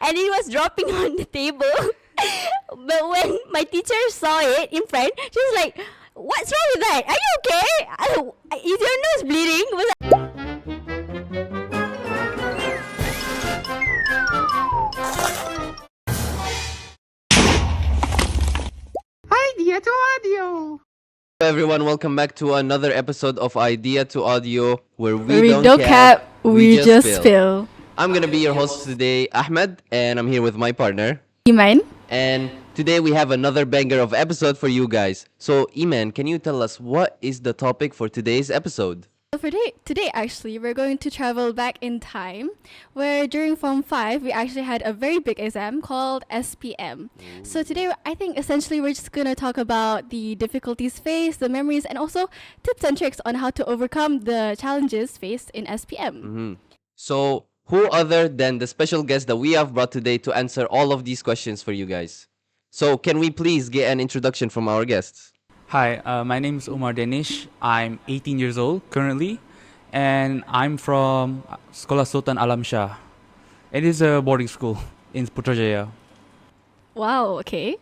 and it was dropping on the table. But when my teacher saw it in front, she was like, "What's wrong with that? Are you okay? Is your nose bleeding?" Was Idea to audio. Hello everyone, welcome back to another episode of Idea to Audio, where we don't cap, we just spill. I'm gonna be your host today, Ahmed, and I'm here with my partner, Iman. and today we have another banger of episode for you guys. So Iman, can you tell us what is the topic for today's episode? So for today, actually, we're going to travel back in time, where during Form 5, we actually had a very big exam called SPM. So today, I think essentially we're just going to talk about the difficulties faced, the memories, and also tips and tricks on how to overcome the challenges faced in SPM. So who other than the special guest that we have brought today to answer all of these questions for you guys? So can we please get an introduction from our guests? Hi, my name is Umar Danish. I'm 18 years old currently, and I'm from Sekolah Sultan Alam Shah. It is a boarding school in Putrajaya. Wow, okay.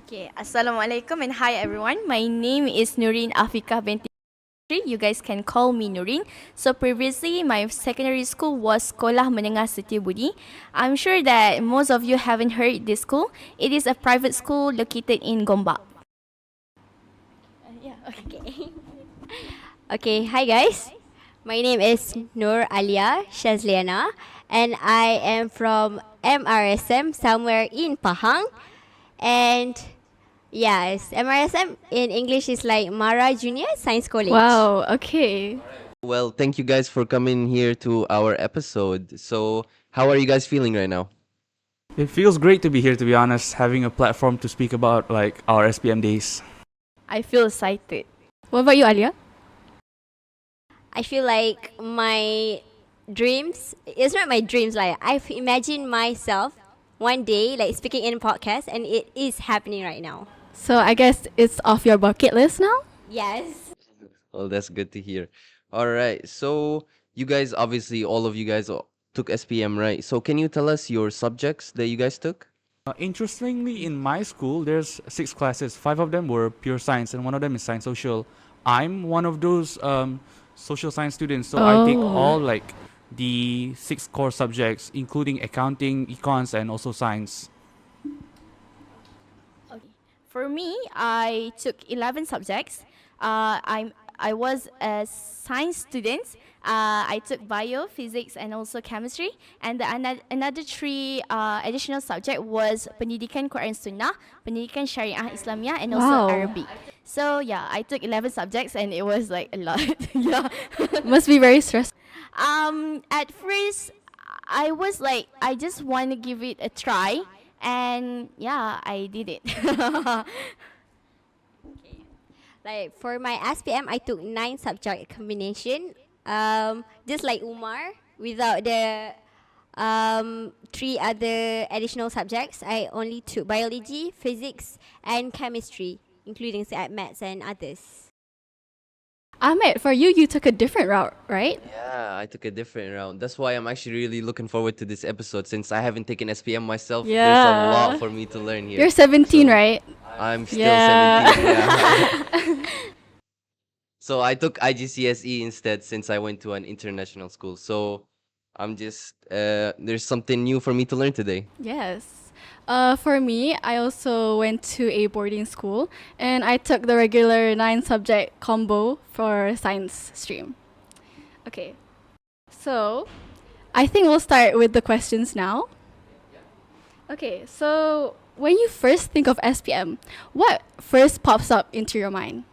Okay, Assalamualaikum and hi everyone. My name is NURIN Afika binti. You guys can call me NURIN. So previously, my secondary school was Sekolah Menengah Setiabudi. I'm sure that most of you haven't heard this school. It is a private school located in Gombak. Okay. Okay, hi guys. My name is Nur ALYA Shazliana, and I am from MRSM somewhere in Pahang. And yes, MRSM in English is like Mara Junior Science College. Wow, okay. Well, thank you guys for coming here to our episode. So how are you guys feeling right now? It feels great to be here, to be honest, having a platform to speak about like our SPM days. I feel excited. What about you, Alia? I feel like my dreams, it's not my dreams, like I've imagined myself one day like speaking in a podcast, and it is happening right now. So I guess it's off your bucket list now? Yes. Well, that's good to hear. All right. So you guys, obviously, all of you guys took SPM, right? So can you tell us your subjects that you guys took? Interestingly, in my school, there's 6 classes. 5 of them were pure science, and one of them is science social. I'm one of those social science students, so I take all like the 6 core subjects, including accounting, econs, and also science. Okay. For me, I took 11 subjects. I was a science student. I took bio, physics, and also chemistry. And another 3 additional subject was Pendidikan Quran Sunnah, Pendidikan Syariah Islamiyah, and also Arabic. So yeah, I took 11 subjects, and it was like a lot. Yeah. Must be very stressful. At first, I was like, I just want to give it a try, and yeah, I did it. Like for my SPM, I took 9 subject combination. Just like Umar, without the 3 other additional subjects, I only took biology, physics, and chemistry, including maths and others. Ahmed, for you, you took a different route, right? Yeah, I took a different route. That's why I'm actually really looking forward to this episode, since I haven't taken SPM myself. Yeah. There's a lot for me to learn here. You're 17, So, right? I'm still Yeah. 17. Yeah. So I took IGCSE instead, since I went to an international school. So I'm just there's something new for me to learn today. Yes. For me, I also went to a boarding school, and I took the regular 9 subject combo for science stream. Okay, so I think we'll start with the questions now. Okay, so when you first think of SPM, what first pops up into your mind?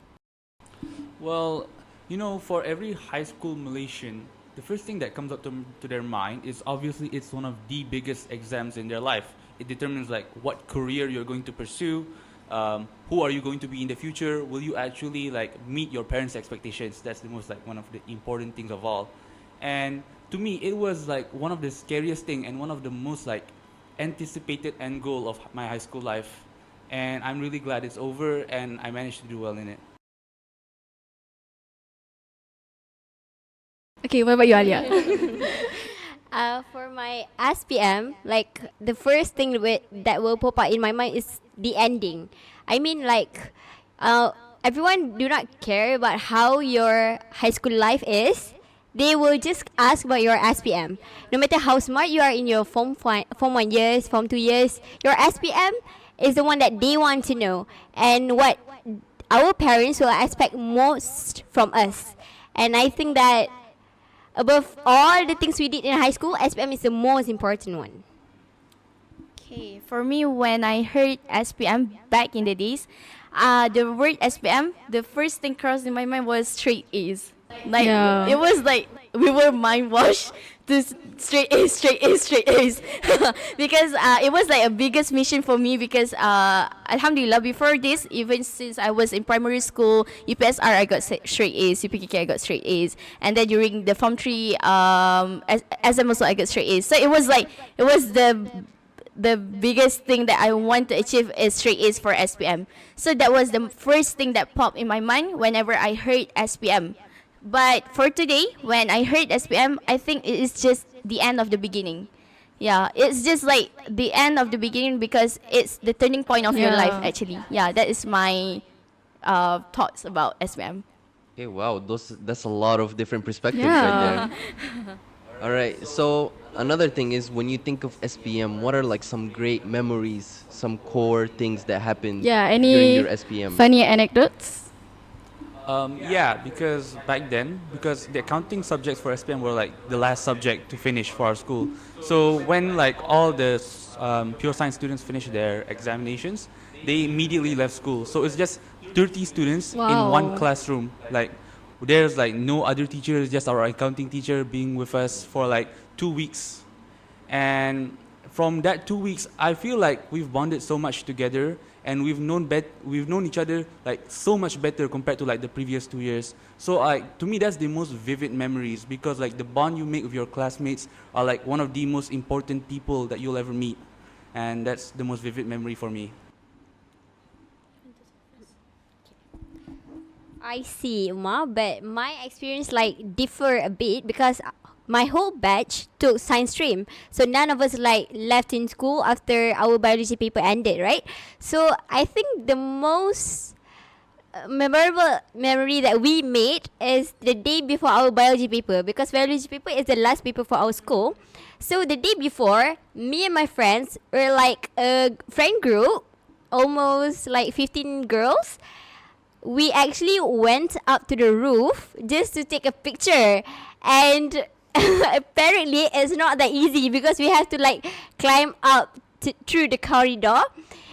Well, you know, for every high school Malaysian, the first thing that comes up to their mind is obviously it's one of the biggest exams in their life. It determines like what career you're going to pursue, who are you going to be in the future, will you actually like meet your parents' expectations. That's the most like one of the important things of all. And to me, it was like one of the scariest thing and one of the most like anticipated end goal of my high school life. And I'm really glad it's over and I managed to do well in it. Okay, what about you, Alia? For my SPM, like the first thing that will pop out in my mind is the ending. I mean, like, everyone do not care about how your high school life is. They will just ask about your SPM. No matter how smart you are in your form 1 years, form 2 years, your SPM is the one that they want to know, and what our parents will expect most from us. And I think that above all the things we did in high school, SPM is the most important one. Okay, for me, when I heard SPM back in the days, the word SPM, the first thing crossed in my mind was straight A's. Like, Yeah. it was like we were mind washed to straight A's, straight A's, straight A's. Because it was like a biggest mission for me because Alhamdulillah, before this, even since I was in primary school, UPSR I got straight A's, UPKK I got straight A's, and then during the Form 3 SM also I got straight A's. So it was like, it was the biggest thing that I want to achieve is straight A's for SPM. So that was the first thing that popped in my mind whenever I heard SPM. But for today, when I heard SPM, I think it is just the end of the beginning. Yeah, it's just like the end of the beginning because it's the turning point of your life, Yeah. actually. Yeah, that is my thoughts about SPM. Okay, wow, that's a lot of different perspectives Yeah. right there. All right, so another thing is when you think of SPM, what are like some great memories, some core things that happened Yeah, during any your SPM? funny anecdotes? Yeah, because back then, because the accounting subjects for SPM were like the last subject to finish for our school. So when like all the pure science students finished their examinations, they immediately left school. So it's just 30 students in one Wow. classroom. Like there's like no other teachers, just our accounting teacher being with us for like 2 weeks. And from that 2 weeks, I feel like we've bonded so much together, and we've known each other like so much better compared to like the previous 2 years. So to me, that's the most vivid memories because like the bond you make with your classmates are like one of the most important people that you'll ever meet, and that's the most vivid memory for me. I see, Uma, but my experience like differ a bit because my whole batch took science stream. So none of us like left in school after our biology paper ended, right? So I think the most memorable memory that we made is the day before our biology paper because biology paper is the last paper for our school. So the day before, me and my friends were like a friend group, almost like 15 girls. We actually went up to the roof just to take a picture, and apparently it's not that easy because we have to like climb up through the corridor,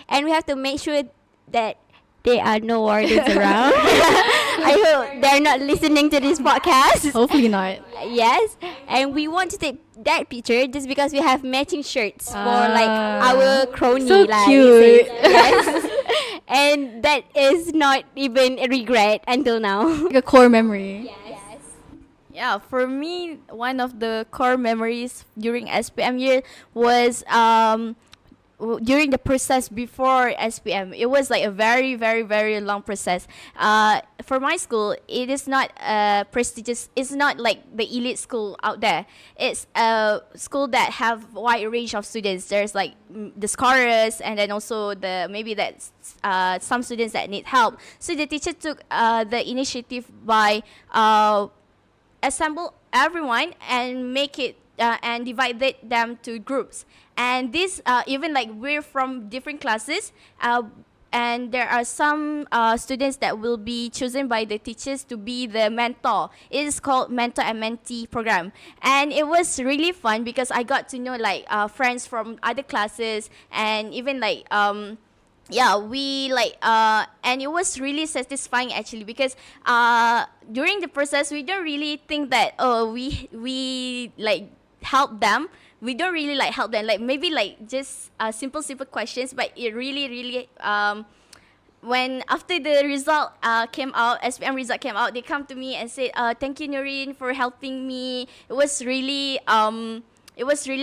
and we have to make sure that there are no wardens around. I hope they're not listening to this podcast. Hopefully not. Yes, and we want to take that picture just because we have matching shirts for like our crony. So like, cute. Yes. And that is not even a regret until now. Like a core memory. Yeah, for me, one of the core memories during SPM year was during the process before SPM. It was like a very, very, very long process. For my school, it is not prestigious. It's not like the elite school out there. It's a school that have wide range of students. There's like the scorers, and then also maybe some students that need help. So the teacher took the initiative by assemble everyone and make it and divided them to groups. And this even like we're from different classes, and there are some students that will be chosen by the teachers to be the mentor. It is called mentor and mentee program, and it was really fun because I got to know like friends from other classes, and even like yeah, we like and it was really satisfying actually because during the process we don't really think that we like help them. We don't really like help them, like maybe like just simple questions, but it really when after the result came out, SPM result came out, they come to me and said thank you Nurin for helping me. It was really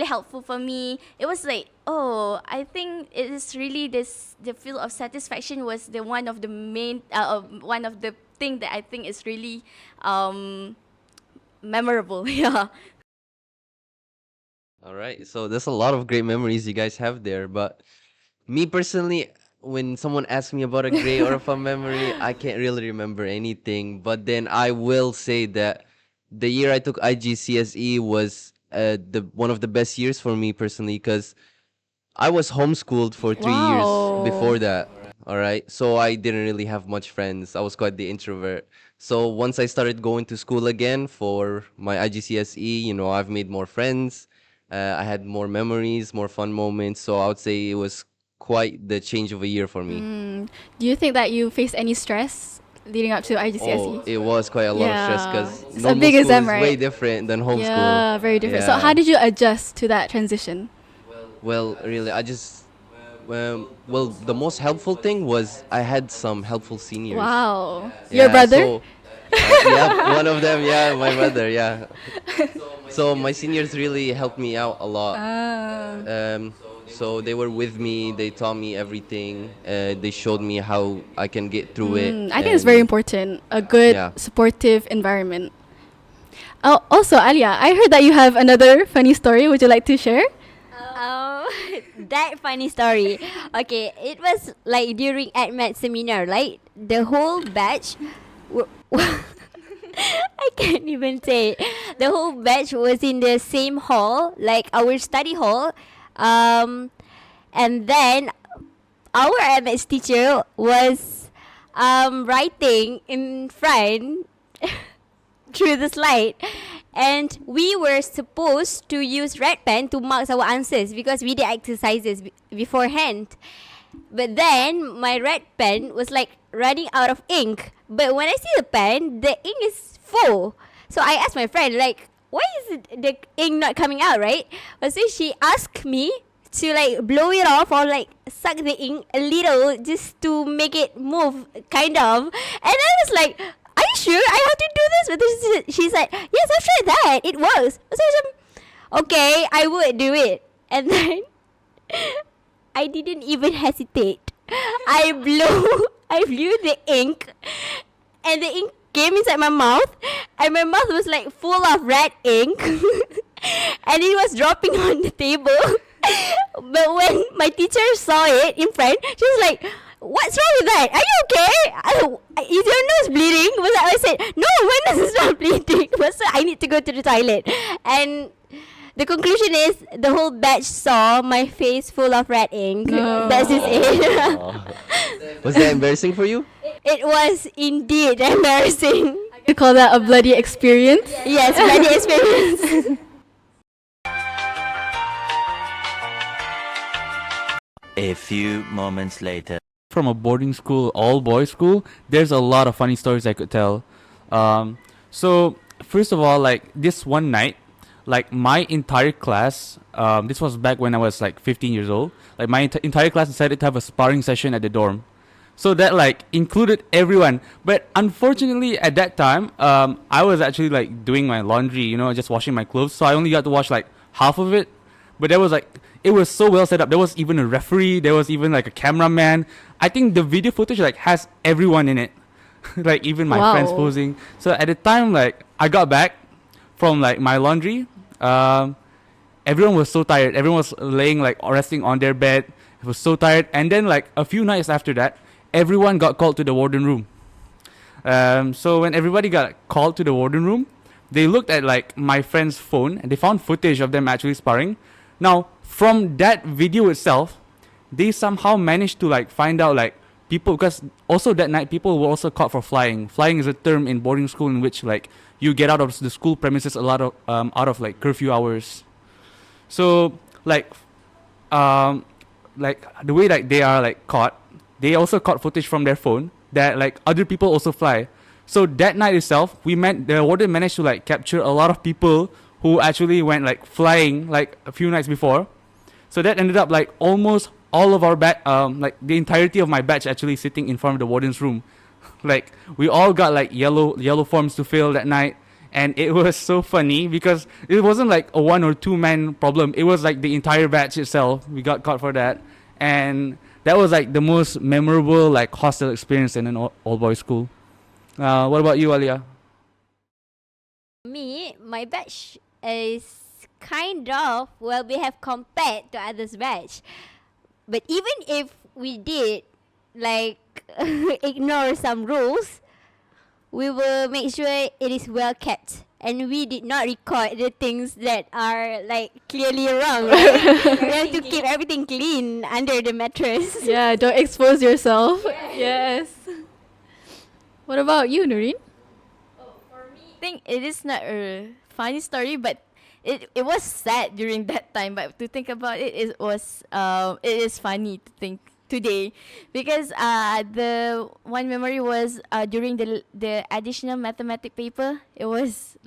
helpful for me. It was like, oh, I think it is really the feel of satisfaction was the one of the main one of the thing that I think is really memorable. Yeah. All right. So there's a lot of great memories you guys have there. But me personally, when someone asks me about a great or a fun memory, I can't really remember anything. But then I will say that the year I took IGCSE was the one of the best years for me personally, because I was homeschooled for 3 years before Wow. that. All right. So I didn't really have much friends. I was quite the introvert. So once I started going to school again for my IGCSE, I've made more friends. I had more memories, more fun moments. So I would say it was quite the change of a year for me. Do you think that you faced any stress leading up to Oh, IGCSE? it was quite a lot of stress, Yeah. because It's a normal big school exam, is way right? different than homeschool. Yeah, very different. So Yeah. how did you adjust to that transition? Well, really, the most helpful thing was I had some helpful seniors. Wow. Yeah, Your brother? So, yeah, one of them, yeah, my brother, yeah. So my seniors really helped me out a lot. So they were with me. They taught me everything. They showed me how I can get through it. I think it's very and- important. A good, Yeah. supportive environment. Oh, also, Alia, I heard that you have another funny story. Would you like to share? Um, that funny story. Okay, it was like during ADMET seminar, like the whole batch. I can't even say. The whole batch was in the same hall, like our study hall. And then our MS teacher was writing in front through the slide, and we were supposed to use red pen to mark our answers because we did exercises beforehand. But then my red pen was like running out of ink. But when I see the pen, the ink is full. So I asked my friend, like, why is the ink not coming out, right? But so she asked me to like blow it off or like suck the ink a little just to make it move, kind of. And I was like, are you sure I have to do this? But then she said, yes, I've tried that. It works. So I was like, okay, I would do it. And then I didn't even hesitate. I blew the ink, and the ink came inside my mouth, and my mouth was like full of red ink, and it was dropping on the table. But when my teacher saw it in front, she was like, "What's wrong with that? Are you okay? Is your nose bleeding?" But I said, "No, my nose is not bleeding. But so I need to go to the toilet." And the conclusion is the whole batch saw my face full of red ink. No. That's just it. Was that embarrassing for you? It was indeed embarrassing. You call that a bloody experience? Yes, bloody experience. A few moments later. From a boarding school, all boys school, there's a lot of funny stories I could tell. So first of all, like this one night, like my entire class, this was back when I was like 15 years old. Like my entire class decided to have a sparring session at the dorm. So that like included everyone. But unfortunately at that time, I was actually like doing my laundry, just washing my clothes. So I only got to wash like half of it. But there was like, it was so well set up. There was even a referee. There was even like a cameraman. I think the video footage like has everyone in it. Like even my friends Wow. posing. So at the time, like I got back from like my laundry, everyone was so tired. Everyone was laying like resting on their bed. It was so tired. And then like a few nights after that, everyone got called to the warden room. So when everybody got called to the warden room, they looked at like my friend's phone and they found footage of them actually sparring. Now from that video itself, they somehow managed to like find out like people, because also that night people were also caught for flying. Flying is a term in boarding school in which like you get out of the school premises a lot of out of like curfew hours. So like the way like they are like caught, they also caught footage from their phone that like other people also fly. So that night itself, the warden managed to like capture a lot of people who actually went like flying like a few nights before. So that ended up like almost all of our like the entirety of my batch actually sitting in front of the warden's room. Like we all got like yellow forms to fill that night, and it was so funny because it wasn't like a 1 or 2 man problem. It was like the entire batch itself. We got caught for that, and that was like the most memorable like hostel experience in an all boys school. What about you, Alia? Me, my batch is kind of well behave compared to others batch. But even if we did like ignore some rules, we will make sure it is well kept. And we did not record the things that are like clearly wrong. Right? We have to keep everything clean under the mattress. Yeah, don't expose yourself. Yes. What about you, Nurin? I think it is not a funny story, but it was sad during that time. But to think about it, it is funny to think today, because the one memory was during the additional mathematics paper. It was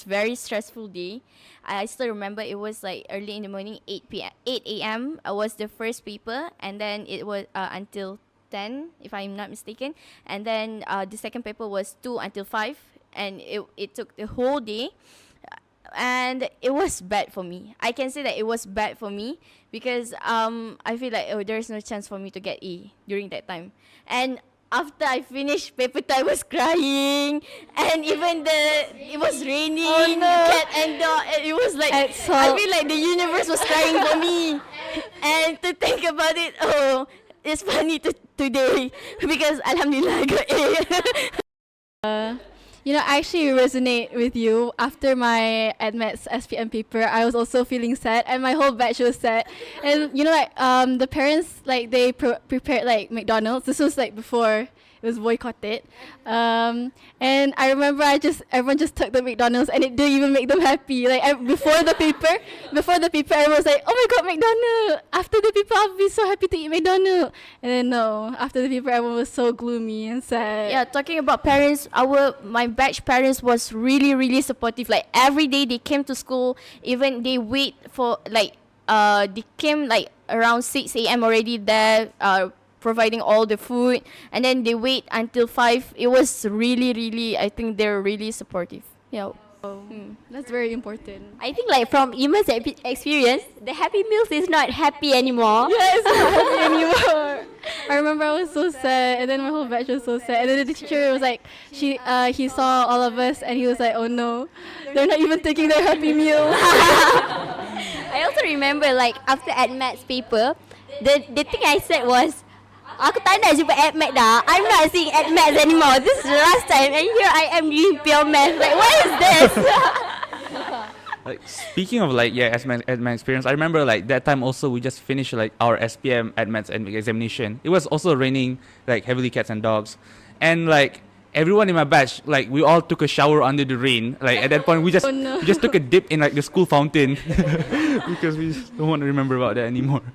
very stressful day. I still remember it was like early in the morning, 8 a.m. Was the first paper, and then it was until 10, if I'm not mistaken, and then the second paper was 2 until 5, and it took the whole day. And it was bad for me. I can say that it was bad for me because I feel like there's no chance for me to get A during that time. And after I finished paper 2, I was crying, and even it was raining. Oh, no. Cat and dog. And it was like I feel like the universe was crying for me. And to think about it, it's funny today because Alhamdulillah I got A. You know, I actually resonate with you. After my AdMaths SPM paper, I was also feeling sad, and my whole batch was sad. And you know, like the parents, like they prepared like McDonald's. This was like before it was boycotted. And I remember everyone just took the McDonald's, and it didn't even make them happy. Like before the paper, everyone was like, "Oh my God, McDonald's!" After the paper, I'll be so happy to eat McDonald's. And then no, after the paper, everyone was so gloomy and sad. Yeah, talking about parents, my batch parents was really, really supportive. Like every day they came to school, even they wait for they came like around 6 a.m. already there, providing all the food, and then they wait until 5. It was really, really, I think they're really supportive. Yeah. That's very important. I think like from Ima's experience, the Happy Meals is not happy anymore. Yes, not happy anymore. I remember I was so sad, and then my whole batch was so sad. And then the teacher was like, he saw all of us, and he was like, "Oh no, they're not even taking their Happy Meal." I also remember like after AdMaths paper, the thing I said was, aku tak nak jumpa AdMaths dah. I'm not seeing AdMaths anymore. This is the last time, and here I am doing pure math. Like, what is this? Like, speaking of like as my experience, I remember like that time also we just finished like our SPM AdMaths examination. It was also raining like heavily cats and dogs, and like everyone in my batch, like we all took a shower under the rain. Like at that point we just we just took a dip in like the school fountain because we just don't want to remember about that anymore.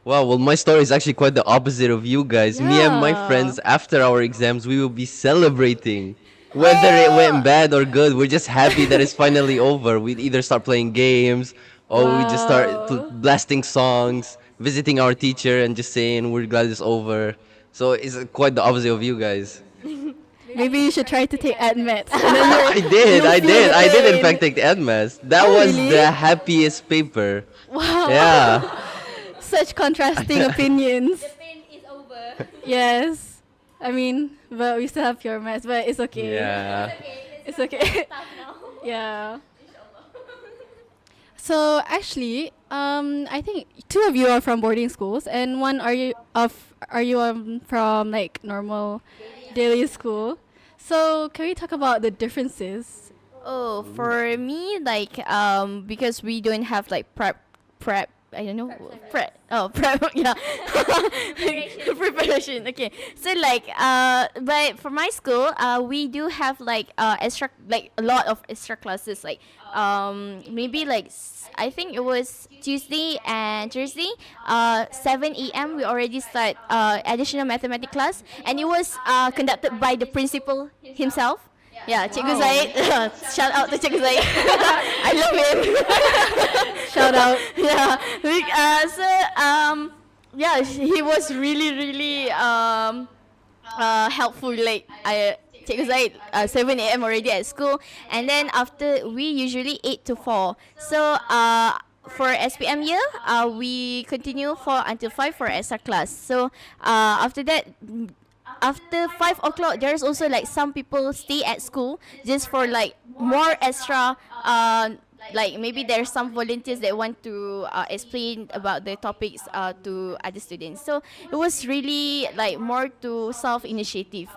Wow, well, my story is actually quite the opposite of you guys. Me and my friends, after our exams, we will be celebrating. Whether it went bad or good, we're just happy that it's finally over. We'd either start playing games, or we just start blasting songs, visiting our teacher and just saying we're glad it's over. So it's quite the opposite of you guys. Maybe you should try to take AdMaths. I did in fact take the AdMaths. That was the happiest paper. Wow. Yeah. Such contrasting opinions. The pain is over. Yes. I mean, but we still have pure maths, but it's okay. Yeah. It's okay. Yeah. So actually, I think 2 of you are from boarding schools, and one are you from like normal daily school. So can we talk about the differences? Oh, for me, like because we don't have like prep. I don't know, prep. Oh, prep. Yeah. Preparation. Okay. So like but for my school, we do have like extra, like a lot of extra classes. Like maybe like I think it was Tuesday and Thursday, 7 a.m. we already start additional mathematics class, and it was conducted by the principal himself. Yeah, Cikgu Zaid. Shout out to Cikgu Zaid. I love him. Shout out. Yeah. Yeah, he was really, really helpful. Like Cikgu Zaid, 7 a.m. already at school, and then after we usually 8 to 4. So for SPM year, we continue 4 until 5 for extra class. So after that, after 5 o'clock, there's also like some people stay at school just for like more extra like maybe there's some volunteers that want to explain about the topics to other students. So it was really like more to self initiative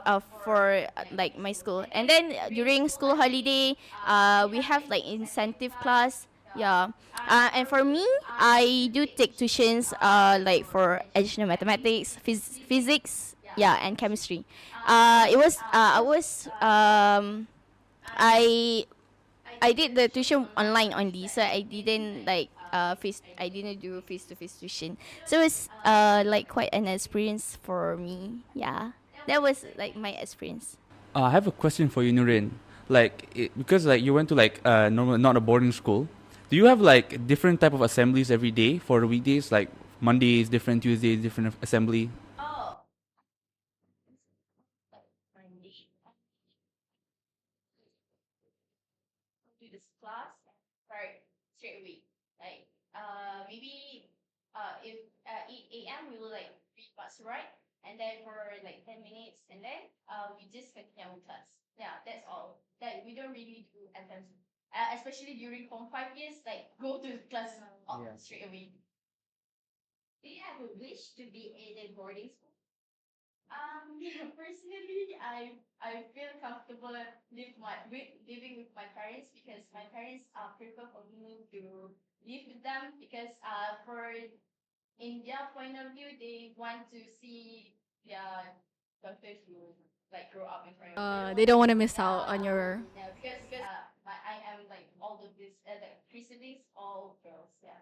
for like my school. And then during school holiday, we have like incentive class. Yeah, and for me, I do take tuitions like for additional mathematics, physics, yeah, and chemistry. I I did the tuition online only, so I didn't like I didn't do face to face tuition. So it's like quite an experience for me. Yeah, that was like my experience. I have a question for you, Nurin. Like, because like you went to like normal, not a boarding school. Do you have like different type of assemblies every day for the weekdays? Like Mondays different, Tuesdays different assembly. Oh, Monday. Do this class, start straight away. Like maybe if 8 a.m. we will like read bus right, and then for like 10 minutes, and then we just continue our class. Yeah, that's all. That we don't really do FMC. Especially during Form 5 years, like go to class straight away. Do you have a wish to be in a boarding school? Personally, I feel comfortable living with my parents because my parents prefer for me to live with them because for in their point of view they want to see their daughters who like grow up in front of them. They don't want to miss out on your. Yeah, because I am like all of this the three siblings all girls. Yeah.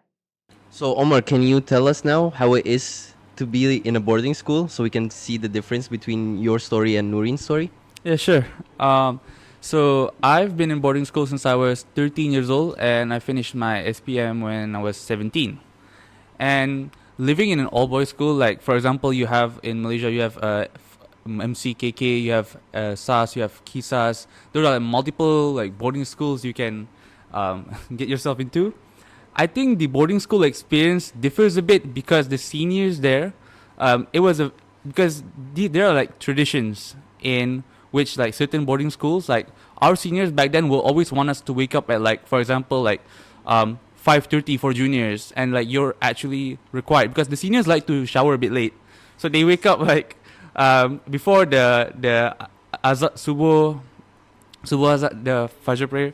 So Omar, can you tell us now how it is to be in a boarding school so we can see the difference between your story and Nurin's story? Yeah, sure. So I've been in boarding school since I was 13 years old, and I finished my SPM when I was 17. And living in an all-boys school, like for example, you have in Malaysia, you have MCKK, you have SAS, you have KISAS. There are like, multiple like boarding schools you can get yourself into. I think the boarding school experience differs a bit because the seniors there, because there are like traditions in which like certain boarding schools, like our seniors back then will always want us to wake up at like, for example, like 5:30 for juniors, and like you're actually required because the seniors like to shower a bit late, so they wake up like before the azan subuh azan, the fajr prayer.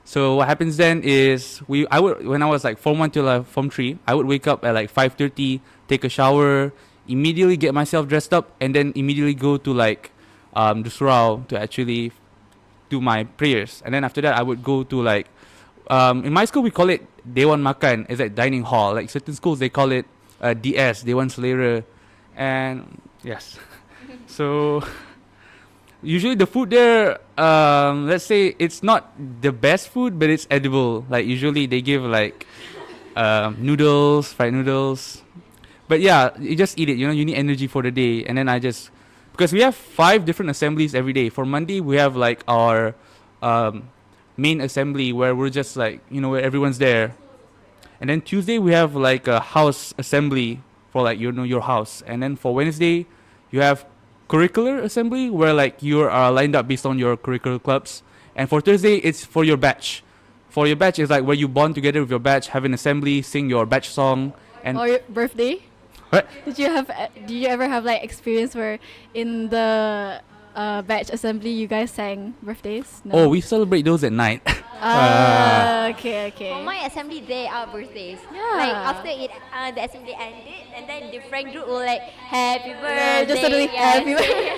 So what happens then is when I was like Form 1 till Form 3, I would wake up at like 5:30, take a shower, immediately get myself dressed up, and then immediately go to like the surau to actually do my prayers. And then after that, I would go to like in my school we call it Dewan Makan. It's like dining hall. Like certain schools they call it DS, Dewan Selera, and yes. So usually the food there, let's say it's not the best food, but it's edible. Like usually they give like noodles, fried noodles. But yeah, you just eat it. You know, you need energy for the day. And then because we have 5 different assemblies every day. For Monday, we have like our main assembly where we're just like, you know, where everyone's there. And then Tuesday, we have like a house assembly for like, you know, your house. And then for Wednesday, you have curricular assembly where like you are lined up based on your curricular clubs. And for Thursday, it's for your batch. For your batch is like where you bond together with your batch, have an assembly, sing your batch song. And Or your birthday? What? Did you ever have like experience where in the batch assembly you guys sang birthdays? No. Oh, we celebrate those at night. Okay. For my assembly, they are birthdays. Yeah. Like after the assembly ended, and then the friend group will like happy birthday. just suddenly happy birthday.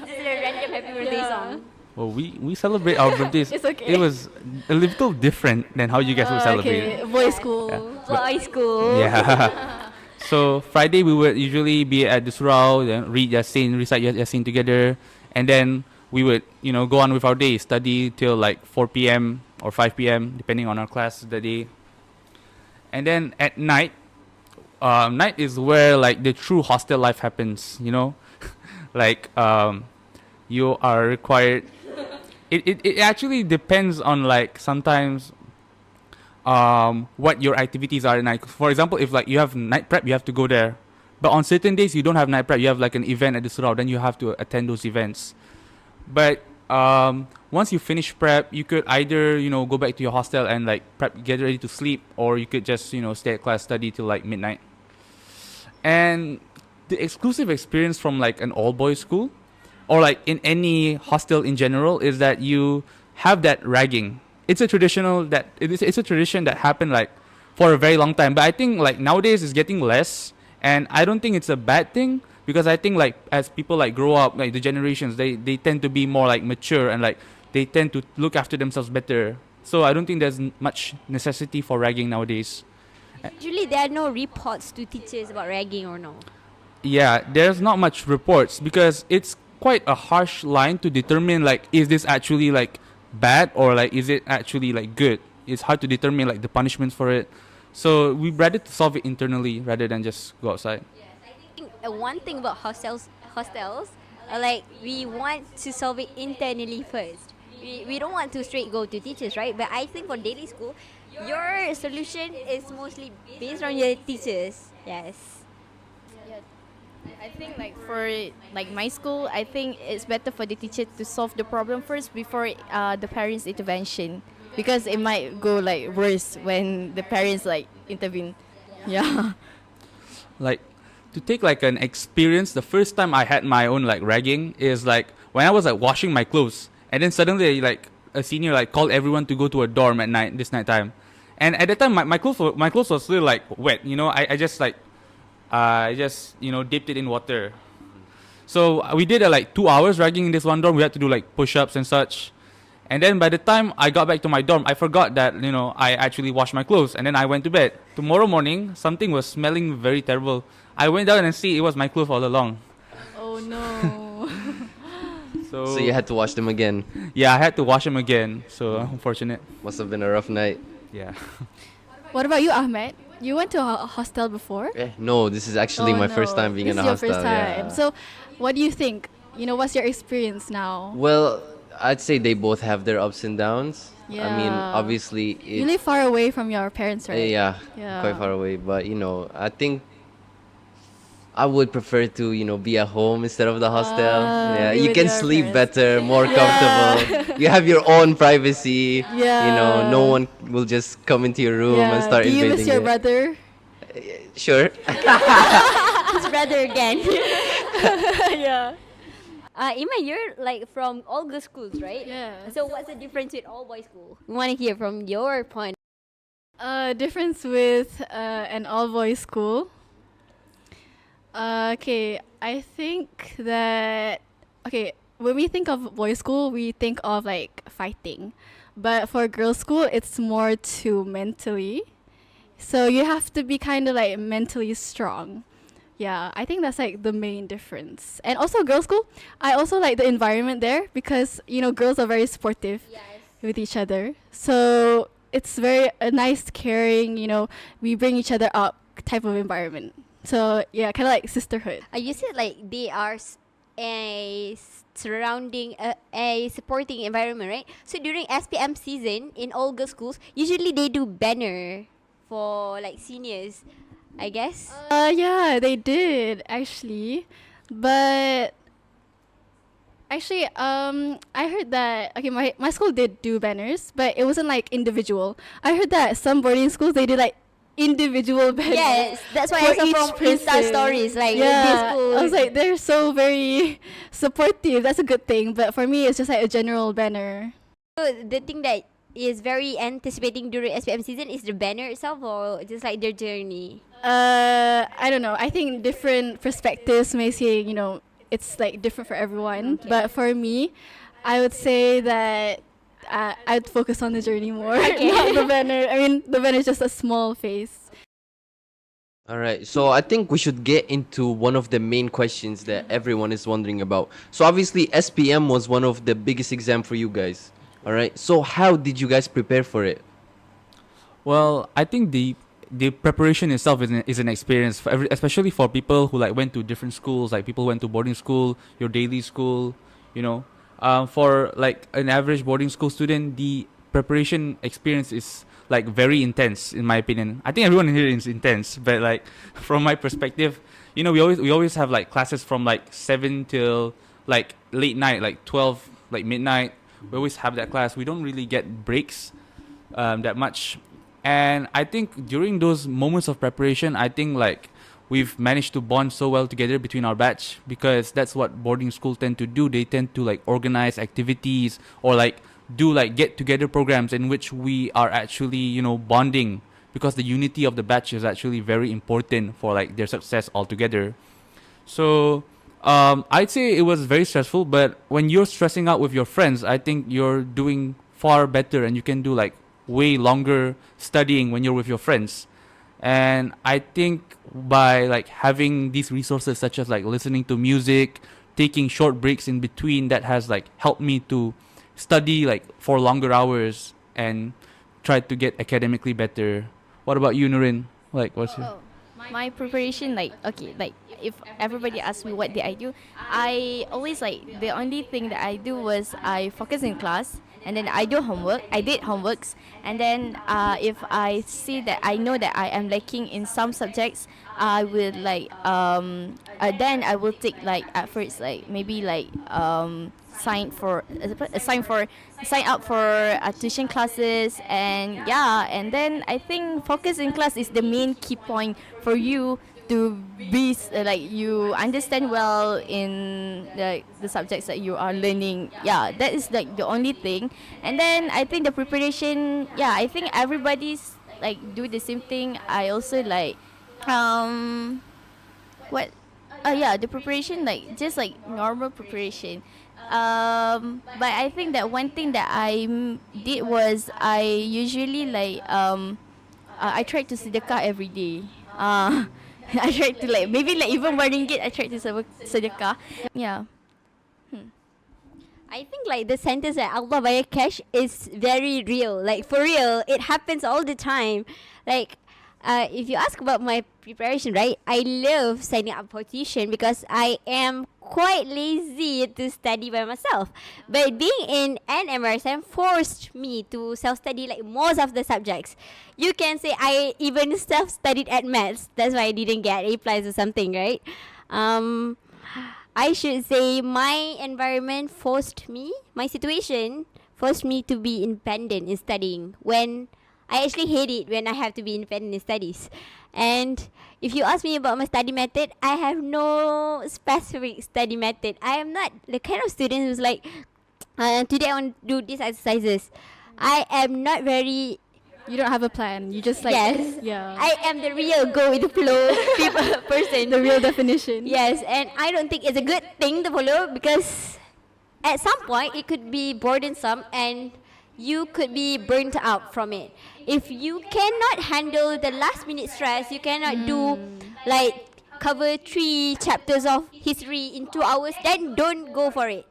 Just a random happy birthday song. Well, we celebrate our birthdays. It's okay. It was a little different than how you guys would celebrate. Okay, boys' school. Boys' school. Yeah. So Friday we would usually be at the surau, then read Yasin, recite Yasin together, and then we would, you know, go on with our day, study till like 4 p.m. or 5 p.m. depending on our class that day. And then at night, night is where like the true hostel life happens. You know, like you are required. It actually depends on like sometimes what your activities are at night. For example, if like you have night prep, you have to go there. But on certain days you don't have night prep, you have like an event at the surau, then you have to attend those events. But once you finish prep, you could either, go back to your hostel and like prep, get ready to sleep, or you could just, stay at class, study till like midnight. And the exclusive experience from like an all boys school, or like in any hostel in general, is that you have that ragging. It's a it's a tradition that happened like for a very long time. But I think like nowadays it's getting less, and I don't think it's a bad thing, because I think like as people like grow up, like the generations, they tend to be more like mature, and like they tend to look after themselves better. So I don't think there's much necessity for ragging nowadays. Usually there are no reports to teachers about ragging or no. Yeah, there's not much reports, because it's quite a harsh line to determine like, is this actually like bad, or like is it actually like good. It's hard to determine like the punishments for it. So we rather to solve it internally rather than just go outside. I think one thing about hostels, like we want to solve it internally first. We don't want to straight go to teachers, right? But I think for daily school, your solution is mostly based on your teachers. Yes. I think like for like my school, I think it's better for the teacher to solve the problem first before the parents' intervention, because it might go like worse when the parents like intervene. Yeah. Like, to take like an experience, the first time I had my own like ragging is like when I was like washing my clothes, and then suddenly like a senior like called everyone to go to a dorm at night, this night time. And at that time my clothes was still like wet, I just like dipped it in water. So we did like 2 hours ragging in this one dorm. We had to do like push-ups and such. And then by the time I got back to my dorm, I forgot that, I actually washed my clothes, and then I went to bed. Tomorrow morning, something was smelling very terrible. I went down and see it was my clothes all along. Oh no. So So you had to wash them again. yeah, I had to wash them again. So unfortunate. Must have been a rough night. Yeah. What about you, Ahmed? You went to a hostel before? No, this is actually my first time being this in a is your hostel. first time. Yeah. So, what do you think? What's your experience now? Well, I'd say they both have their ups and downs. I mean, Yeah. obviously, You live far away from your parents, right? yeah, Yeah. quite far away. But I think I would prefer to be at home instead of the hostel. Yeah, be you with can your sleep parents. better, more comfortable. You have your own privacy. Yeah. No one will just come into your room and start Do you invading miss your it. brother? Sure. His brother again. Yeah. Ima, you're like from all girls schools, right? Yeah. So what's the difference with all boys school? We want to hear from your point. Difference with an all-boys school. Okay, I think that when we think of boys' school, we think of like fighting, but for girls' school, it's more to mentally. So you have to be kind of like mentally strong. Yeah, I think that's like the main difference. And also girls' school, I also like the environment there because girls are very supportive with each other. So it's very a nice, caring. We bring each other up type of environment. So yeah, kind of like sisterhood. You said like they are a surrounding a supporting environment, right? So during SPM season in all girls schools, usually they do banner for like seniors, I guess. Yeah, they did actually, but actually, I heard that my school did do banners, but it wasn't like individual. I heard that some boarding schools they did like individual banners. Yes, that's why for I saw each from Insta person. stories like Yeah, this school. I was like, they're so very supportive. That's a good thing. But for me, it's just like a general banner. So the thing that is very anticipating during SPM season is the banner itself, or just like their journey. I don't know. I think different perspectives may say, it's like different for everyone. But for me, I would say that I'd focus on the journey more, not the banner. I mean, the banner is just a small face. All right, so I think we should get into one of the main questions that everyone is wondering about. So obviously, SPM was one of the biggest exam for you guys. All right, so how did you guys prepare for it? Well, I think the preparation itself is an experience for especially for people who like went to different schools, like people who went to boarding school, your daily school, for like an average boarding school student, the preparation experience is like very intense in my opinion. I think everyone here is intense, but like from my perspective, we always have like classes from like 7 till like late night, like 12, like midnight. We always have that class. We don't really get breaks that much. And I think during those moments of preparation, I think like we've managed to bond so well together between our batch, because that's what boarding school tend to do. They tend to like organize activities or like do like get together programs in which we are actually, you know, bonding, because the unity of the batch is actually very important for like their success altogether. So I'd say it was very stressful, but when you're stressing out with your friends, I think you're doing far better and you can do like way longer studying when you're with your friends. And I think by like having these resources such as like listening to music, taking short breaks in between, that has like helped me to study like for longer hours and try to get academically better. What about you, Nurin? Like, what's your... My preparation, like, okay, like, if everybody asks me what did I do, I always, like, the only thing that I do was I focus in class, and then I do homework. I did homeworks, and then if I see that I know that I am lacking in some subjects, I will like then I will take like at first like maybe like sign up for tuition classes, and yeah, and then I think focus in class is the main key point for you to be like you understand well in the subjects that you are learning. Yeah, that is like the only thing. And then I think the preparation, yeah, I think everybody's like do the same thing. I also like what yeah, the preparation, like just like normal preparation. But I think that one thing that did was I usually like I tried to sedekah every day. I tried to like maybe like even RM1 I tried to sedekah. Yeah. I think like the sentence that Allah bayar cash is very real. Like for real, it happens all the time. Like if you ask about my preparation, right? I love signing up for tuition because I am quite lazy to study by myself. But being in AMER forced me to self-study like most of the subjects. You can say I even self-studied at maths. That's why I didn't get A+ or something, right? I should say my environment forced me, my situation forced me to be independent in studying, when I actually hate it when I have to be independent in studies. And if you ask me about my study method, I have no specific study method. I am not the kind of student who's like, today I want to do these exercises. I am not very... You don't have a plan. You just like... Yes. Yeah. I am the real go with the flow person. The real definition. Yes, and I don't think it's a good thing to follow, because at some point it could be burdensome and you could be burnt out from it. If you cannot handle the last minute stress, you cannot do like cover 3 chapters of history in 2 hours, then don't go for it.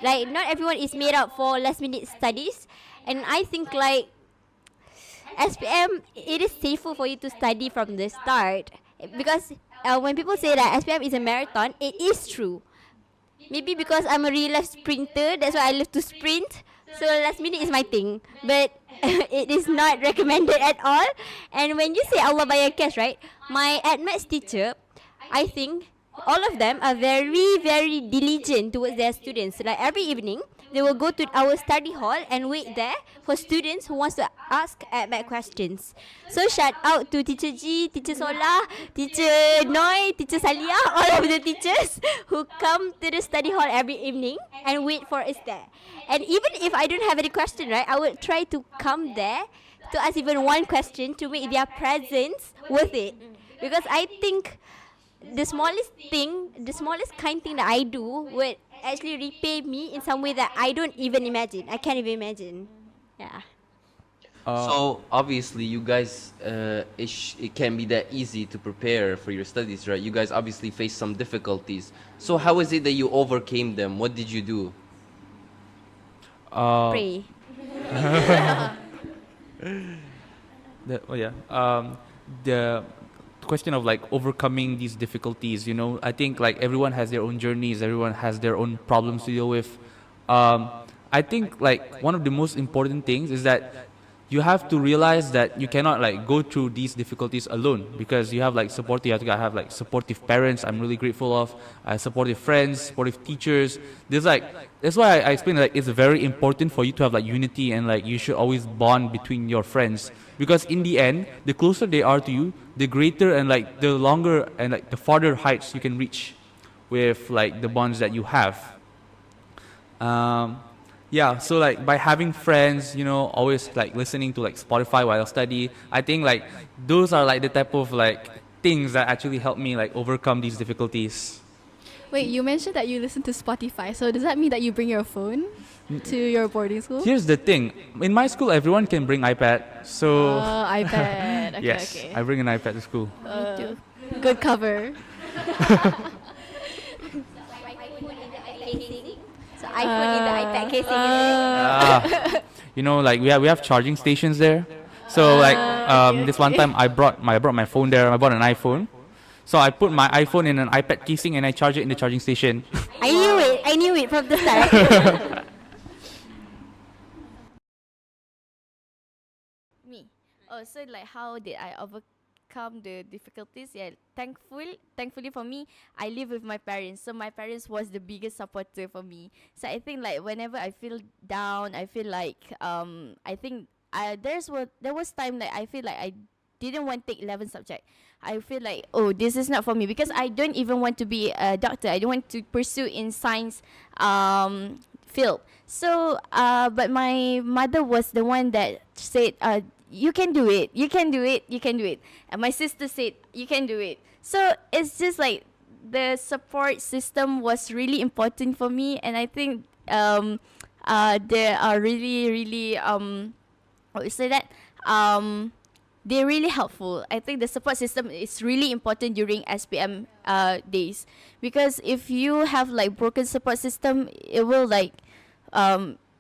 Like not everyone is made up for last minute studies, and I think like SPM, it is safer for you to study from the start, because when people say that SPM is a marathon, it is true. Maybe because I'm a real life sprinter, that's why I love to sprint. So last minute is my thing, but it is not recommended at all. And when you say Allah bayar cash, right? My maths teacher, I think all of them are very, very diligent towards their students. Like every evening, they will go to our study hall and wait there for students who wants to ask math questions. So shout out to Teacher G, Teacher Solah, Teacher Noi, Teacher Salia, all of the teachers who come to the study hall every evening and wait for us there. And even if I don't have any question, right, I would try to come there to ask even one question to make their presence worth it. Because I think the smallest kind thing that I do would actually repay me in some way that I don't even imagine. I can't even imagine. Yeah. So obviously you guys, it can be that easy to prepare for your studies, right? You guys obviously face some difficulties. So how is it that you overcame them? What did you do? Pray. The question of like overcoming these difficulties, you know, I think like everyone has their own journeys, everyone has their own problems to deal with. I think like one of the most important things is that you have to realize that you cannot like go through these difficulties alone, because you have like support. You have to have like supportive parents. I'm really grateful of supportive friends, supportive teachers. There's like that's why I explained like it's very important for you to have like unity, and like you should always bond between your friends, because in the end, the closer they are to you, the greater and like the longer and like the farther heights you can reach with like the bonds that you have. Yeah, so like by having friends, you know, always like listening to like Spotify while I study, I think like those are like the type of like things that actually help me like overcome these difficulties. Wait, you mentioned that you listen to Spotify. So does that mean that you bring your phone to your boarding school? Here's the thing. In my school, everyone can bring iPad. So iPad. Okay, yes, okay. I bring an iPad to school. Me too. Good cover. So iPhone in the iPad casing. You know, like we have charging stations there. So like this one time I brought my phone there. I bought an iPhone. So I put my iPhone in an iPad casing and I charge it in the charging station. I knew it from the start. Me. Oh, so like how did I overcome the difficulties? Yeah, thankfully for me, I live with my parents. So my parents was the biggest supporter for me. So I think like whenever I feel down, I feel like I think there was time like I feel like I didn't want to take 11 subject. I feel like, oh, this is not for me, because I don't even want to be a doctor. I don't want to pursue in science field. So but my mother was the one that said, you can do it, you can do it, you can do it. And my sister said, you can do it. So it's just like the support system was really important for me. And I think they are really what you say that they're really helpful. I think the support system is really important during SPM days, because if you have like broken support system, it will like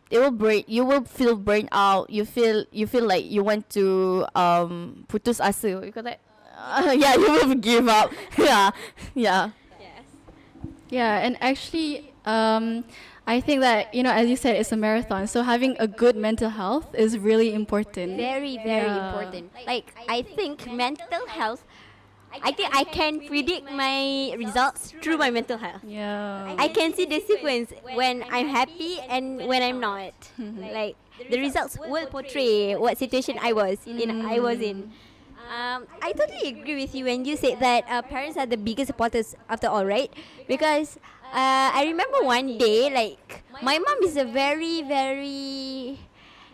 it will break. You will feel burnt out. You feel like you want to putus asa. You call that? Yeah, you will give up. Yeah. Yeah, and actually, I think that, you know, as you said, it's a marathon. So having a good mental health is really important. Very important. Like I think mental health, I think I can predict my results through my mental health. Yeah. I can see the sequence when I'm happy and when I'm not. Like the results will portray what situation I was in. I totally agree with you when you said that parents are the biggest supporters after all, right? Because I remember one day, like my mom is a very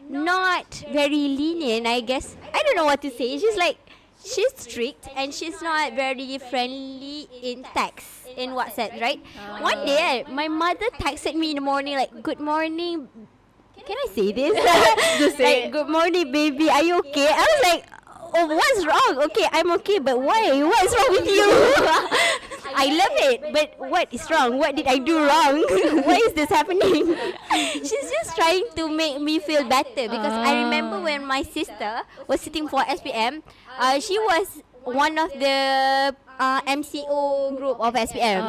not very lenient, I guess. I don't know what to say. She's strict and she's not very friendly in text, in WhatsApp, right? One day, my mother texted me in the morning like, "Good morning." Can I say this? Just say it. Good morning, baby. Are you okay? I was like, oh, what's wrong? Okay, I'm okay, but why? What's wrong with you? I love it, but what is wrong? What did I do wrong? Why is this happening? She's just trying to make me feel better, because I remember when my sister was sitting for SPM, she was one of the MCO group of SPM,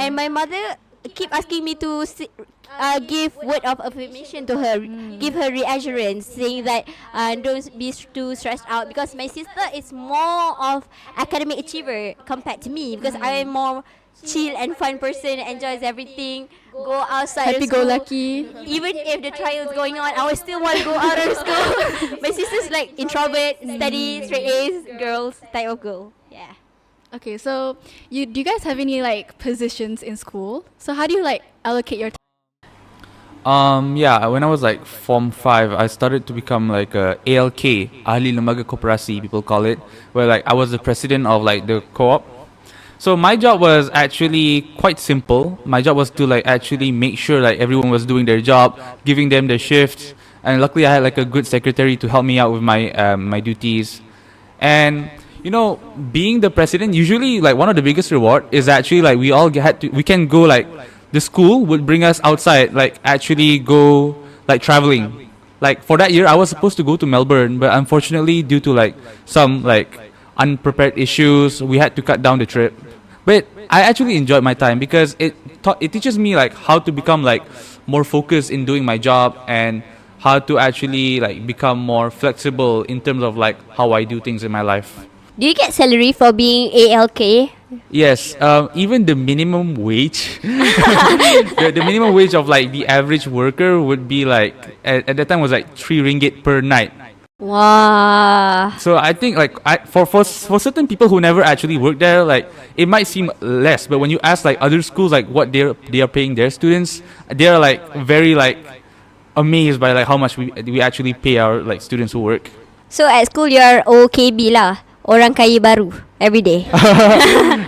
and my mother keep asking me to give word of affirmation to her, give her reassurance, saying that don't be too stressed out, because my sister is more of academic achiever compared to me, because I am more chill and fun person, enjoys everything, go outside of school. Happy-go-lucky. Even if the trial is going on, I will still want to go out of school. My sister's like introvert, study, straight A's, girls type of girl. Yeah. Okay, so do you guys have any like positions in school? So how do you like allocate your time? Yeah, when I was like Form 5, I started to become like a ALK, Ahli Lembaga Koperasi, people call it, where like I was the president of like the co-op. So my job was actually quite simple. My job was to like actually make sure like everyone was doing their job, giving them their shifts, and luckily I had like a good secretary to help me out with my my duties. And you know, being the president, usually like one of the biggest reward is actually like we can go like, the school would bring us outside, like actually go like traveling. Like for that year, I was supposed to go to Melbourne, but unfortunately, due to like some like unprepared issues, we had to cut down the trip. But I actually enjoyed my time because it teaches me like how to become like more focused in doing my job, and how to actually like become more flexible in terms of like how I do things in my life. Do you get salary for being ALK? Yes, even the minimum wage, the minimum wage of like the average worker would be like at that time was like 3 ringgit per night. Wow. So I think like for certain people who never actually worked there, like it might seem less, but when you ask like other schools like what they are paying their students, they are like very like amazed by like how much we actually pay our like students who work. So at school you're OKB lah, orang kaya baru every day.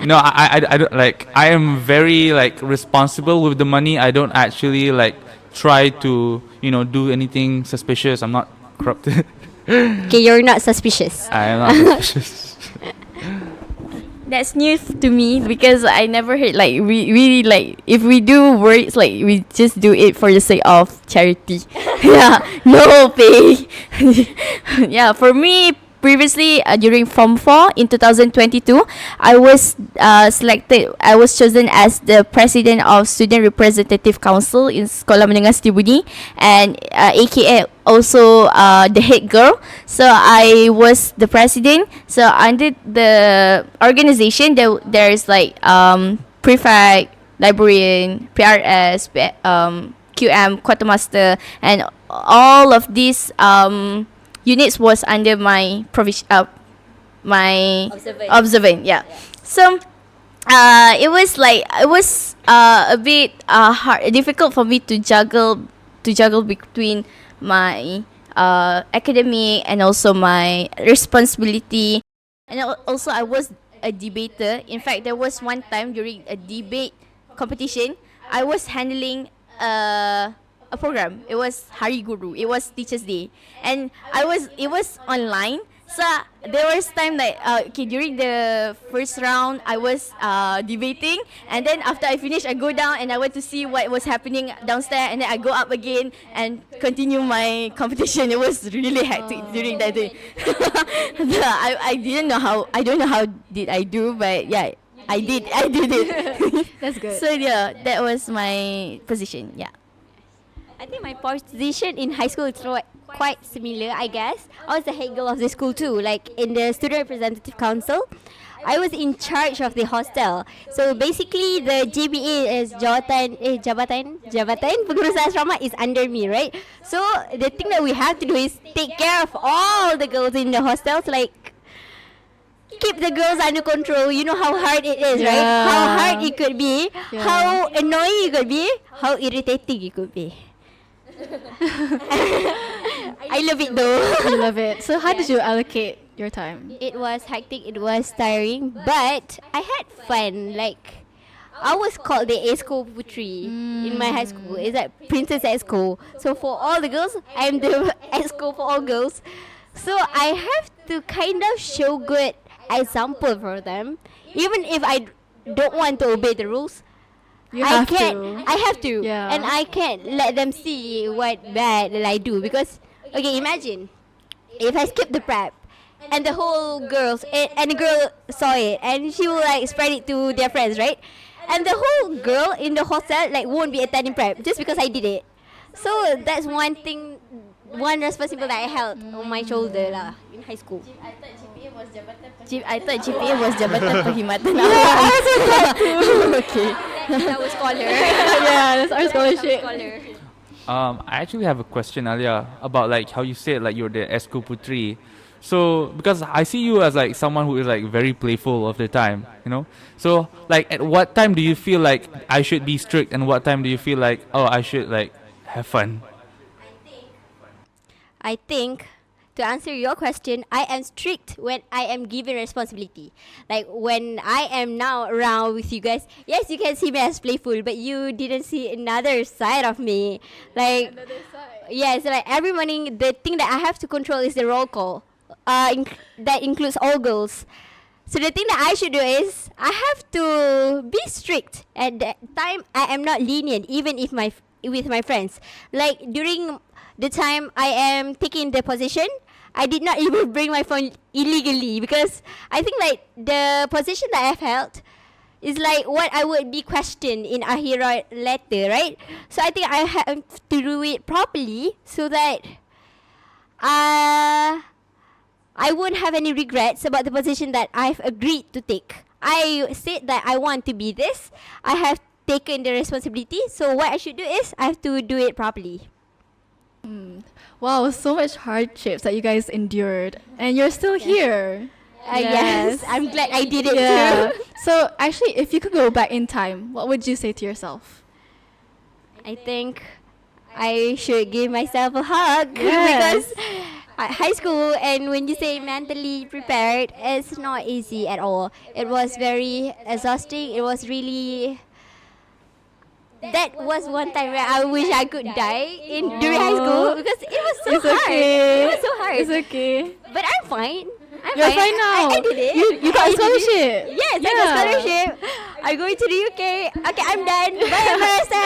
No, I don't like. I am very like responsible with the money. I don't actually like try to do anything suspicious. I'm not corrupted. Okay, you're not suspicious. I am not suspicious. That's new to me because I never heard like we really like if we do works like we just do it for the sake of charity. Yeah, no pay. Yeah, for me previously during Form 4 in 2022, I was selected. I was chosen as the president of Student Representative Council in Sekolah Menengah Siti Budi, and AKA also the head girl. So I was the president. So under the organization, there's like prefect, librarian, PRS, QM, quartermaster, and all of these units was under my my observant. Yeah. So it was a bit difficult for me to juggle between my academic and also my responsibility, and also I was a debater. In fact, there was one time during a debate competition, I was handling a program. It was Hari Guru. It was Teachers' Day, and it was online. So there was time that during the first round I was debating, and then after I finished I go down and I went to see what was happening downstairs, and then I go up again and continue my competition. It was really hectic during that day. I don't know how did I do, but yeah, I did it. That's good. So yeah, that was my position. Yeah. I think my position in high school is quite similar, I guess. I was the head girl of the school too, like in the Student Representative Council. I was in charge of the hostel. So basically the JBA is Jabatan Pengurusan Asrama is under me, right? So the thing that we have to do is take care of all the girls in the hostels, like keep the girls under control. You know how hard it is, right? How hard it could be, how annoying it could be, how irritating it could be. I love it though. You love it. So how did you allocate your time? It was hectic, it was tiring, but I had fun. Like, I was called the Esko Putri in my high school. It's like Princess Esko. So for all the girls, I'm the Esko for all girls. So I have to kind of show good example for them. Even if I don't want to obey the rules, I have to. Yeah. And I can't let them see what bad that I do. Because, okay, imagine if I skip the prep and the whole girls and the girl saw it and she will like spread it to their friends, right? And the whole girl in the hostel like won't be attending prep just because I did it. So that's one thing, one responsibility that I held on my shoulder lah in high school. I thought GPA was Jabatan Perkhidmatan Awam. Okay. That was scholar. Yeah, that's our scholarship. I actually have a question, Alya, about like how you said like you're the Esko Putri. So because I see you as like someone who is like very playful of the time, you know. So like at what time do you feel like I should be strict, and what time do you feel like I should like have fun? I think, to answer your question, I am strict when I am given responsibility. Like when I am now around with you guys, yes, you can see me as playful, but you didn't see another side of me. Like, yes, like every morning, the thing that I have to control is the roll call. That includes all girls. So the thing that I should do is I have to be strict. At that time, I am not lenient, even if with my friends. Like during the time I am taking the position, I did not even bring my phone illegally because I think like the position that I've held, is like what I would be questioned in akhirah letter, right? So I think I have to do it properly so that I won't have any regrets about the position that I've agreed to take. I said that I want to be this. I have taken the responsibility. So what I should do is I have to do it properly. Wow, so much hardships that you guys endured, and you're still here. Yes, I'm glad I did it too. So actually, if you could go back in time, what would you say to yourself? I think I should give myself a hug Yes. because high school, and when you say mentally prepared, it's not easy at all. It was very exhausting. It was really. That was one time where I wish I could die during high school because it was so It's hard. okay. It was so hard. It's okay. But I'm fine. You're fine now. I did it. You got I a did it. scholarship. Yes, I got scholarship. I'm going to the UK. Okay, I'm done. Bye, MRSM.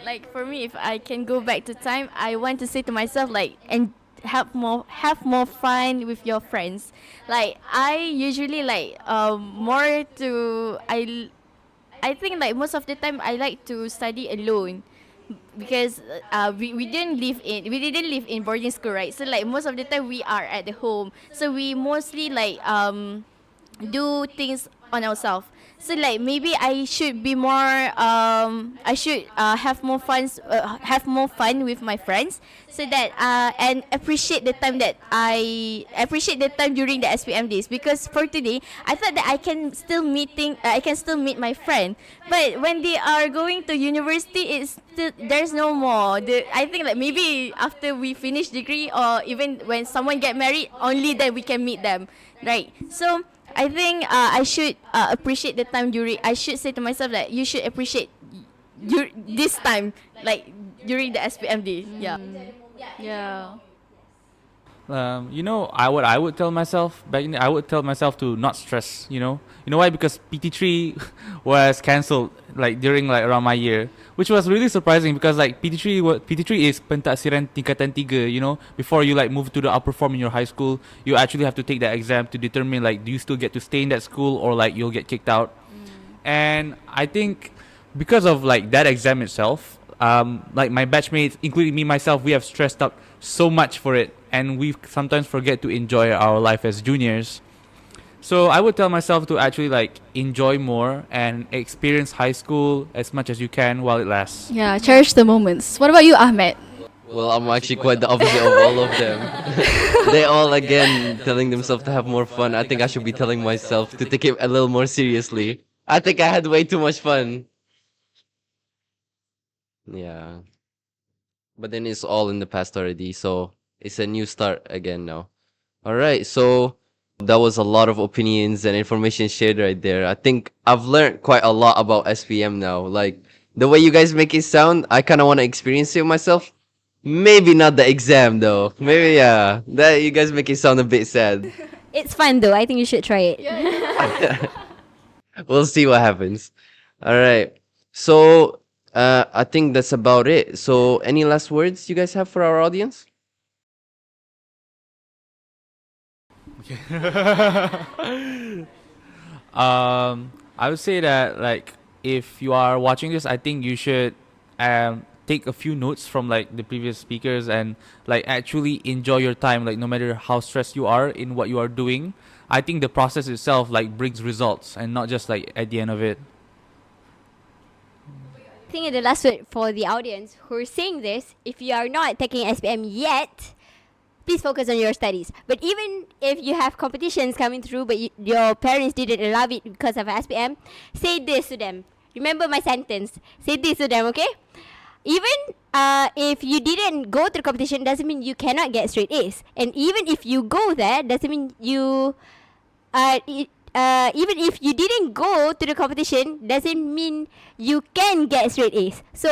Like for me, if I can go back to time, I want to say to myself like, and have more fun with your friends. Like I usually like more to I think like most of the time I like to study alone because we didn't live in boarding school, right? So like most of the time we are at the home, so we mostly like do things on ourselves. So like maybe I should be more I should have more fun with my friends, so that and appreciate the time during the SPM days, because for today I thought that I can still meet my friend, but when they are going to university, it's still there's no more. I think that maybe after we finish degree, or even when someone get married, only then we can meet them, right? So I think I should appreciate the time during. I should say to myself that you should appreciate this time, like during the SPM day. Yeah. Yeah. What I would tell myself back in I would tell myself to not stress. You know why? Because PT3 was cancelled like during like around my year, which was really surprising because like PT3 is pentaksiran tingkatan 3. Before you like move to the upper form in your high school, you actually have to take that exam to determine like do you still get to stay in that school or like you'll get kicked out. And I think because of like that exam itself, like my batchmates, including me myself, we have stressed out so much for it, and we sometimes forget to enjoy our life as juniors. So I would tell myself to actually like enjoy more and experience high school as much as you can while it lasts. Yeah, cherish the moments. What about you, Ahmed? Well, I'm actually quite the opposite of all of them. They all again telling themselves to have more fun. I think I should be telling myself to take it a little more seriously. I think I had way too much fun. Yeah. But then it's all in the past already, so it's a new start again now. Alright, so that was a lot of opinions and information shared right there. I think I've learned quite a lot about SPM now. Like, the way you guys make it sound, I kind of want to experience it myself. Maybe not the exam though. Maybe, yeah. That you guys make it sound a bit sad. It's fun though. I think you should try it. We'll see what happens. Alright, so I think that's about it. So, any last words you guys have for our audience? I would say that like if you are watching this, I think you should take a few notes from like the previous speakers and like actually enjoy your time, like no matter how stressed you are in what you are doing. I think the process itself like brings results and not just like at the end of it. I think the last word for the audience who are saying this, if you are not taking SPM yet, please focus on your studies. But even if you have competitions coming through, but your parents didn't allow it because of SPM, say this to them. Remember my sentence. Say this to them, okay? Even if you didn't go to the competition, doesn't mean you cannot get straight A's. And even if you go there, doesn't mean you... even if you didn't go to the competition, doesn't mean you can get straight A's. So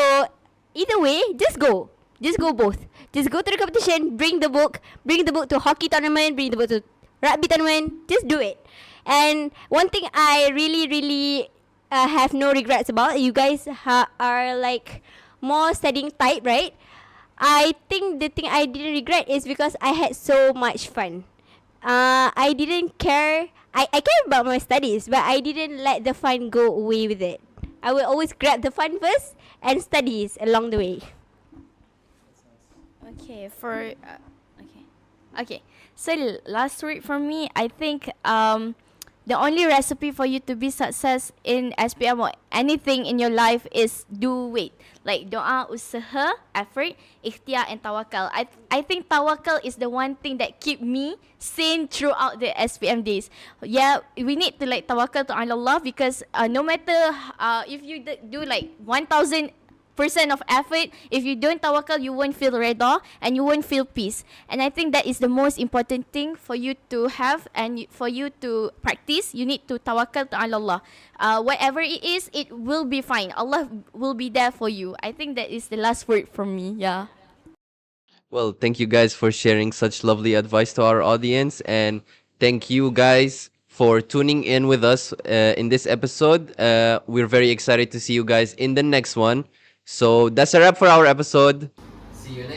either way, just go. Just go both. Just go to the competition, bring the book to hockey tournament, bring the book to rugby tournament. Just do it. And one thing I really have no regrets about, you guys are like more studying type, right? I think the thing I didn't regret is because I had so much fun. I didn't care I care about my studies, but I didn't let the fun go away with it. I will always grab the fun first and studies along the way. Okay, okay. So last word for me, I think the only recipe for you to be success in SPM or anything in your life is do wait. Like doa, usaha, effort, ikhtiar and tawakal. I think tawakal is the one thing that keep me sane throughout the SPM days. Yeah, we need to like tawakal to Allah because no matter if you do like 1,000% of effort, if you don't tawakal, you won't feel reda and you won't feel peace. And I think that is the most important thing for you to have and for you to practice. You need to tawakal to Allah. Whatever it is, it will be fine. Allah will be there for you. I think that is the last word from me. Yeah. Well, thank you guys for sharing such lovely advice to our audience, and thank you guys for tuning in with us in this episode. We're very excited to see you guys in the next one. So that's a wrap for our episode. See you next